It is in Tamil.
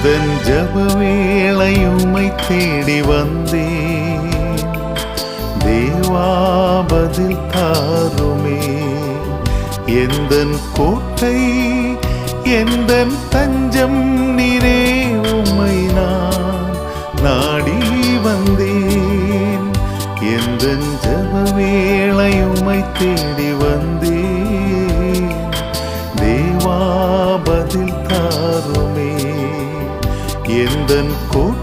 எந்தன் ஜப வேளை உம்மை தேடி வந்தேன் தேவா பதில் தாருமே. எந்தன் கோட்டை எந்தன் தஞ்சம் நீரே உம்மை நான் நாடி வந்தேன். எந்தன் ஜப வேளை உம்மை தேடி வந்தேன் தேவா பதில் தாருமே. எந்தன் கோட்டை